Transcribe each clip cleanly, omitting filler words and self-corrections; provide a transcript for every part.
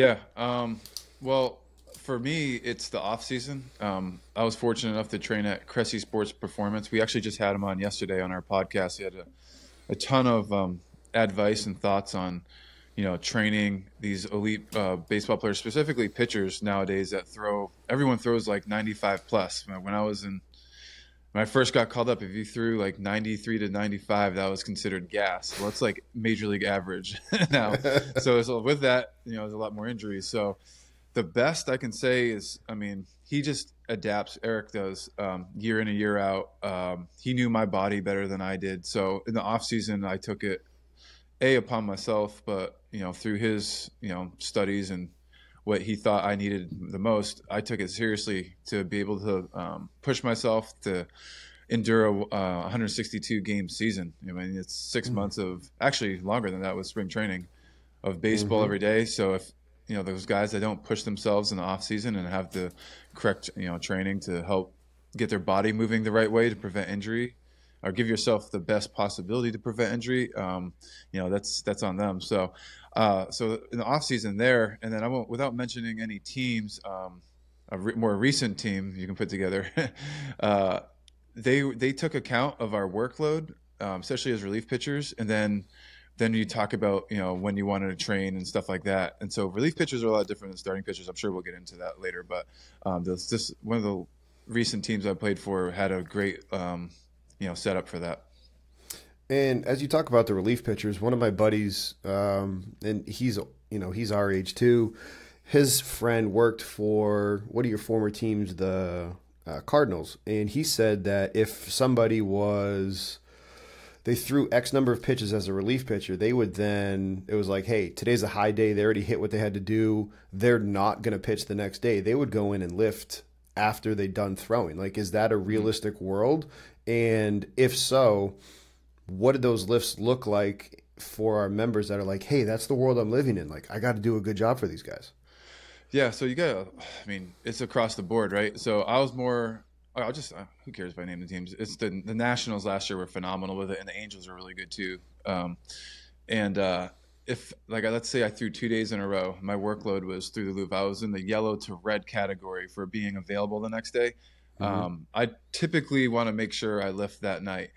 Yeah. Well, for me, it's the off season. I was fortunate enough to train at Cressy Sports Performance. We actually just had him on yesterday on our podcast. He had a ton of advice and thoughts on, training these elite baseball players, specifically pitchers nowadays that throw. Everyone throws like 95 plus. When I first got called up, if you threw like 93 to 95, that was considered gas. Well, it's like major league average now. So with that, there's a lot more injuries. So the best I can say is, he just adapts. Eric does, year in and year out. He knew my body better than I did. So in the off season, I took it upon myself, but through his studies and what he thought I needed the most, I took it seriously to be able to push myself to endure a 162 game season. It's 6 months of, actually longer than that with spring training, of baseball every day. So if those guys that don't push themselves in the off season and have the correct training to help get their body moving the right way to prevent injury, or give yourself the best possibility to prevent injury, that's on them. So in the off season there, and then I won't, without mentioning any teams, more recent team you can put together, they took account of our workload, especially as relief pitchers, and then you talk about when you wanted to train and stuff like that. And so relief pitchers are a lot different than starting pitchers. I'm sure we'll get into that later, but this one of the recent teams I played for had a great set up for that. And as you talk about the relief pitchers, one of my buddies, and he's our age too. His friend worked for one of your former teams, the Cardinals, and he said that if somebody they threw X number of pitches as a relief pitcher, they would then, it was like, hey, today's a high day. They already hit what they had to do. They're not going to pitch the next day. They would go in and lift after they'd done throwing. Like, is that a realistic world? And if so, what did those lifts look like for our members that are like, hey, that's the world I'm living in. Like, I got to do a good job for these guys. Yeah. So it's across the board, right? So I was more, who cares if I name the teams? It's the Nationals last year were phenomenal with it, and the Angels are really good too. If let's say I threw 2 days in a row, my workload was through the roof. I was in the yellow to red category for being available the next day. I typically want to make sure I lift that night.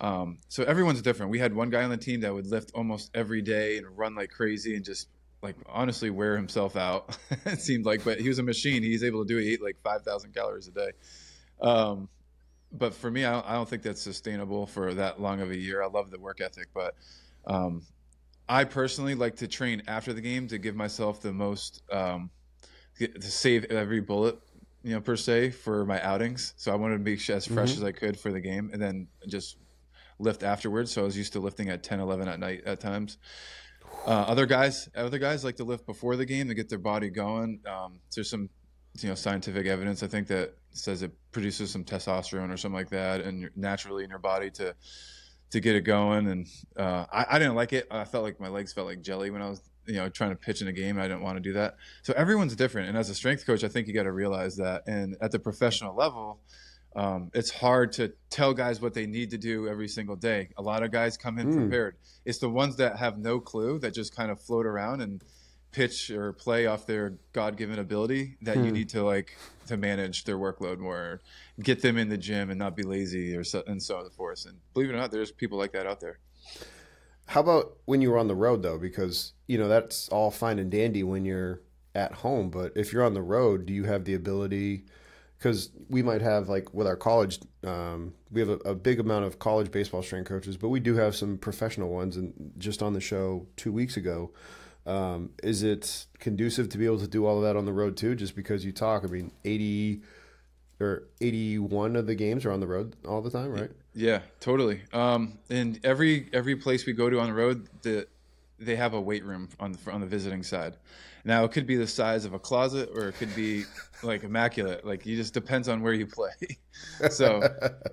So everyone's different. We had one guy on the team that would lift almost every day and run like crazy and just honestly wear himself out. It seemed like, but he was a machine. He's able to do it. He ate like 5,000 calories a day. But for me, I don't think that's sustainable for that long of a year. I love the work ethic, but I personally like to train after the game to give myself the most, to save every bullet, per se, for my outings. So I wanted to be as fresh as I could for the game, and then just lift afterwards. So I was used to lifting at 10, 11 at night at times. Other guys like to lift before the game to get their body going. There's some, scientific evidence, I think, that says it produces some testosterone or something like that, and naturally in your body to get it going. And I didn't like it. I felt like my legs felt like jelly when I was, trying to pitch in a game. I didn't want to do that. So everyone's different. And as a strength coach, I think you got to realize that. And at the professional level, it's hard to tell guys what they need to do every single day. A lot of guys come in prepared. It's the ones that have no clue, that just kind of float around and pitch or play off their God-given ability, that you need to to manage their workload more, get them in the gym and not be lazy and so on and so forth. And believe it or not, there's people like that out there. How about when you were on the road though? Because, that's all fine and dandy when you're at home, but if you're on the road, do you have the ability? Because we might have, with our college, we have a big amount of college baseball strength coaches, but we do have some professional ones. And just on the show 2 weeks ago, is it conducive to be able to do all of that on the road too? Just because you talk, 80 or 81 of the games are on the road all the time, right? Yeah, totally. And every place we go to on the road, they have a weight room on the visiting side. Now it could be the size of a closet, or it could be immaculate. You just depends on where you play. So,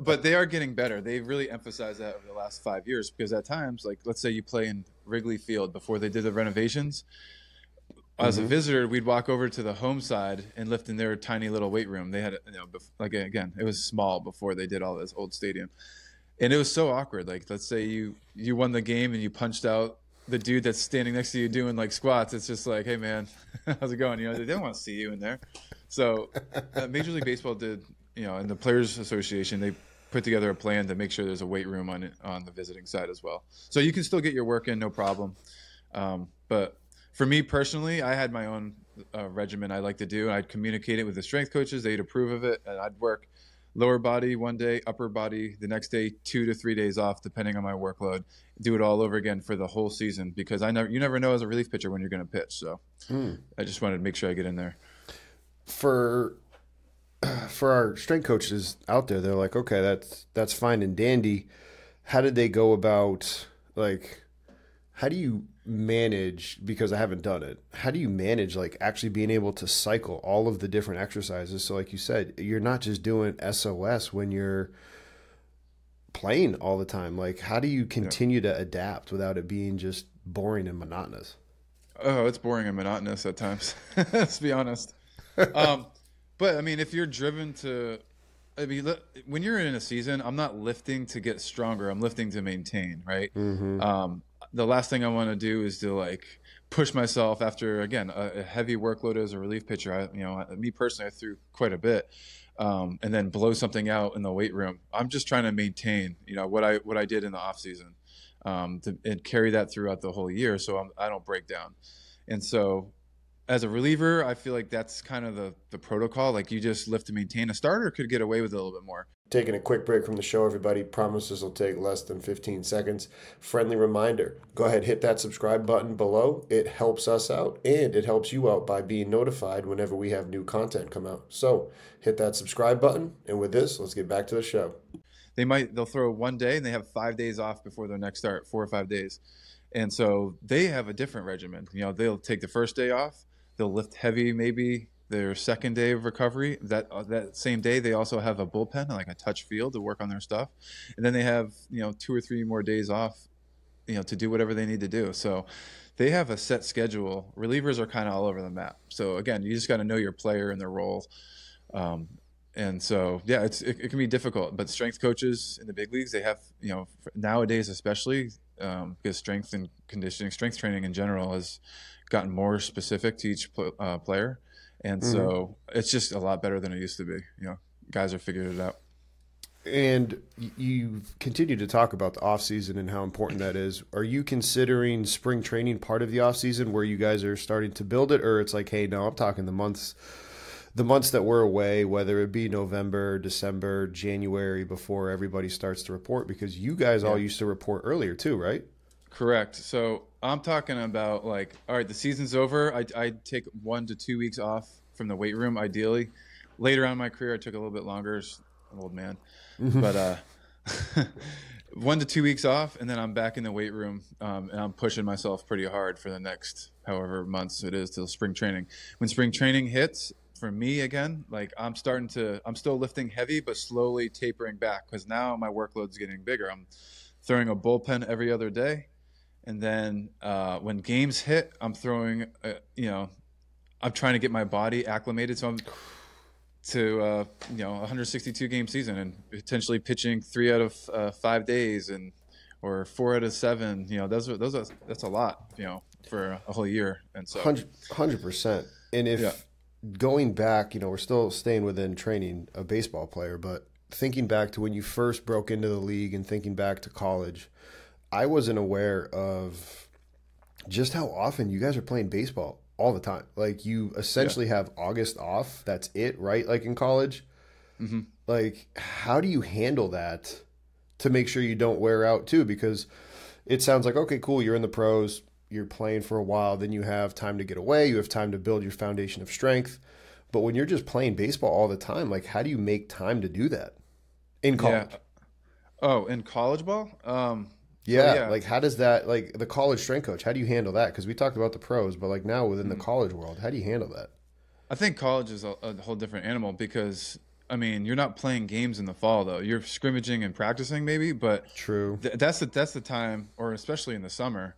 but they are getting better. They really emphasized that over the last 5 years, because at times, let's say you play in Wrigley Field before they did the renovations. As a visitor, we'd walk over to the home side and lift in their tiny little weight room. They had, again, it was small before they did all this old stadium. And it was so awkward. Let's say you won the game and you punched out the dude that's standing next to you doing like squats. It's just like, hey man, how's it going? You know, they don't want to see you in there. So Major League Baseball did, you know, and the Players Association, they put together a plan to make sure there's a weight room on the visiting side as well. So you can still get your work in, no problem. But for me personally, I had my own regimen I like to do. I'd communicate it with the strength coaches. They'd approve of it, and I'd work lower body one day, upper body the next day, 2 to 3 days off, depending on my workload. Do it all over again for the whole season, because you never know as a relief pitcher when you're going to pitch. So I just wanted to make sure I get in there. For our strength coaches out there, they're like, okay, that's fine and dandy. How did they go about, like, how do you manage, because I haven't done it, how do you manage like actually being able to cycle all of the different exercises? So like you said, you're not just doing SOS when you're playing all the time. Like, how do you continue to adapt without it being just boring and monotonous? Oh, it's boring and monotonous at times. Let's be honest. But I mean, if you're driven to, I mean, when you're in a season, I'm not lifting to get stronger. I'm lifting to maintain, right? The last thing I want to do is to like push myself after, again, a heavy workload as a relief pitcher. Me personally, I threw quite a bit, and then blow something out in the weight room. I'm just trying to maintain, what I did in the off season, and carry that throughout the whole year, so I don't break down. And so, as a reliever, I feel like that's kind of the protocol. Like, you just lift to maintain. A starter could get away with it a little bit more. Taking a quick break from the show, everybody. Promises will take less than 15 seconds. Friendly reminder, go ahead, hit that subscribe button below. It helps us out, and it helps you out by being notified whenever we have new content come out. So hit that subscribe button, and with this, let's get back to the show. They'll throw one day, and they have 5 days off before their next start, 4 or 5 days. And so they have a different regimen. They'll take the first day off. They'll lift heavy maybe their second day of recovery. That same day, they also have a bullpen, like a touch field, to work on their stuff. And then they have 2 or 3 more days off, to do whatever they need to do. So they have a set schedule. Relievers are kind of all over the map. So again, you just got to know your player and their role. And so, yeah, it can be difficult. But strength coaches in the big leagues, they have, nowadays especially, because strength and conditioning, strength training in general has gotten more specific to each player. And so it's just a lot better than it used to be. Guys are figuring it out. And you continue to talk about the off season and how important that is. Are you considering spring training part of the off season where you guys are starting to build it, or it's like, hey, no, I'm talking the months that we're away, whether it be November, December, January, before everybody starts to report, because you guys all used to report earlier too, right? Correct. So I'm talking about, like, all right, the season's over. I take 1 to 2 weeks off from the weight room, ideally. Later on in my career, I took a little bit longer. I'm an old man. But 1 to 2 weeks off, and then I'm back in the weight room, and I'm pushing myself pretty hard for the next however months it is till spring training. When spring training hits, for me again, like, I'm still lifting heavy, but slowly tapering back, because now my workload's getting bigger. I'm throwing a bullpen every other day. And then when games hit, I'm throwing, I'm trying to get my body acclimated. So I'm to, 162 game season, and potentially pitching 3 out of 5 days, or 4 out of 7. That's a lot, for a whole year. And so 100%. And if going back, we're still staying within training a baseball player, but thinking back to when you first broke into the league and thinking back to college, I wasn't aware of just how often you guys are playing baseball all the time. Like, you essentially have August off. That's it, right? Like in college. Like, how do you handle that to make sure you don't wear out too? Because it sounds like, okay, cool, you're in the pros, you're playing for a while, then you have time to get away, you have time to build your foundation of strength. But when you're just playing baseball all the time, like, how do you make time to do that in college? Oh, in college ball? Like, how does that, like, the college strength coach, how do you handle that? Because we talked about the pros, but like now within the college world, how do you handle that? I think college is a whole different animal, because, I mean, you're not playing games in the fall though. You're scrimmaging and practicing maybe, but true. That's the time, or especially in the summer,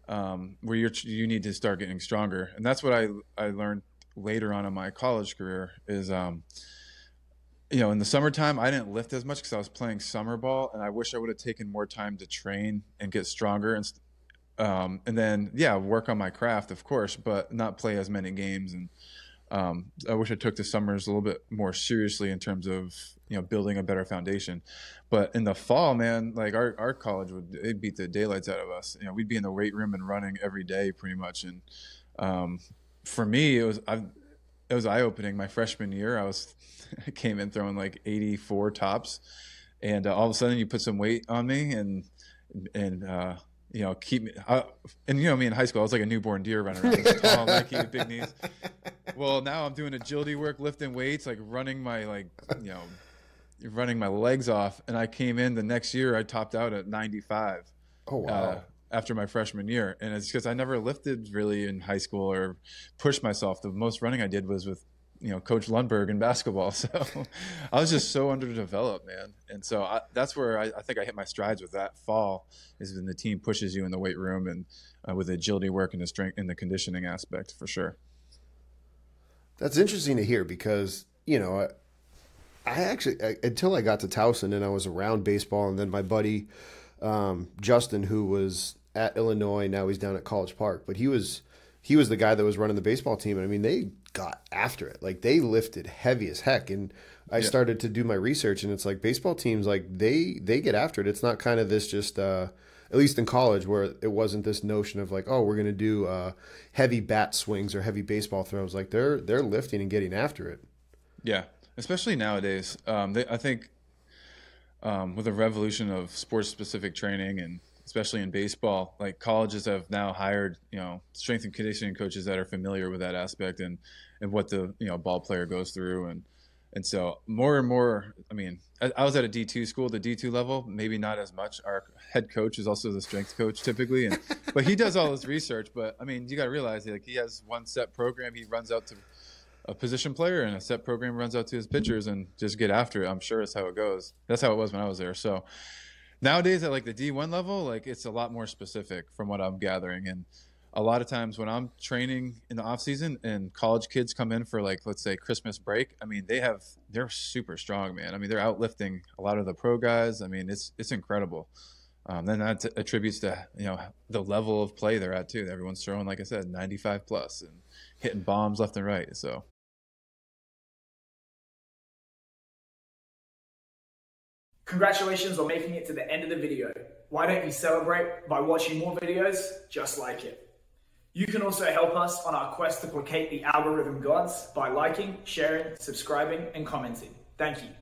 where you need to start getting stronger. And that's what I learned later on in my college career is, in the summertime, I didn't lift as much because I was playing summer ball, and I wish I would have taken more time to train and get stronger. And And then, yeah, work on my craft, of course, but not play as many games. And I wish I took the summers a little bit more seriously in terms of, building a better foundation. But in the fall, man, like our college it'd beat the daylights out of us. We'd be in the weight room and running every day pretty much. And for me, it was eye-opening. My freshman year, I came in throwing like 84 tops, and all of a sudden you put some weight on me and keep me. Me in high school, I was like a newborn deer running around. I was tall, lanky, with big knees. Well, now I'm doing agility work, lifting weights, like running my legs off. And I came in the next year, I topped out at 95. Oh, wow. After my freshman year. And it's because I never lifted really in high school or pushed myself. The most running I did was with, Coach Lundberg in basketball. So I was just so underdeveloped, man. And so that's where I think I hit my strides with that fall, is when the team pushes you in the weight room and with agility work and the strength and the conditioning aspect, for sure. That's interesting to hear because, I actually, until I got to Towson and I was around baseball, and then my buddy Justin, who was at Illinois, now he's down at College Park, but he was the guy that was running the baseball team. And I mean, they got after it. Like, they lifted heavy as heck. And I started to do my research, and it's like baseball teams, like they get after it. It's not kind of this just, at least in college, where it wasn't this notion of like, oh, we're going to do heavy bat swings or heavy baseball throws. Like they're lifting and getting after it. Yeah. Especially nowadays. I think with the revolution of sports specific training, and especially in baseball, like colleges have now hired, strength and conditioning coaches that are familiar with that aspect and what the, ball player goes through. And so more and more, I mean, I was at a D2 school, the D2 level, maybe not as much. Our head coach is also the strength coach typically. But he does all his research. But I mean, you got to realize, like, he has one set program. He runs out to a position player, and a set program runs out to his pitchers and just get after it. I'm sure that's how it goes. That's how it was when I was there. So nowadays at like the D1 level, like it's a lot more specific from what I'm gathering. And a lot of times when I'm training in the off season and college kids come in for, like, let's say Christmas break, I mean, they're super strong, man. I mean, they're outlifting a lot of the pro guys. I mean, it's incredible. Then that attributes to, the level of play they're at too. Everyone's throwing, like I said, 95 plus and hitting bombs left and right. So. Congratulations on making it to the end of the video. Why don't you celebrate by watching more videos just like it? You can also help us on our quest to placate the algorithm gods by liking, sharing, subscribing, and commenting. Thank you.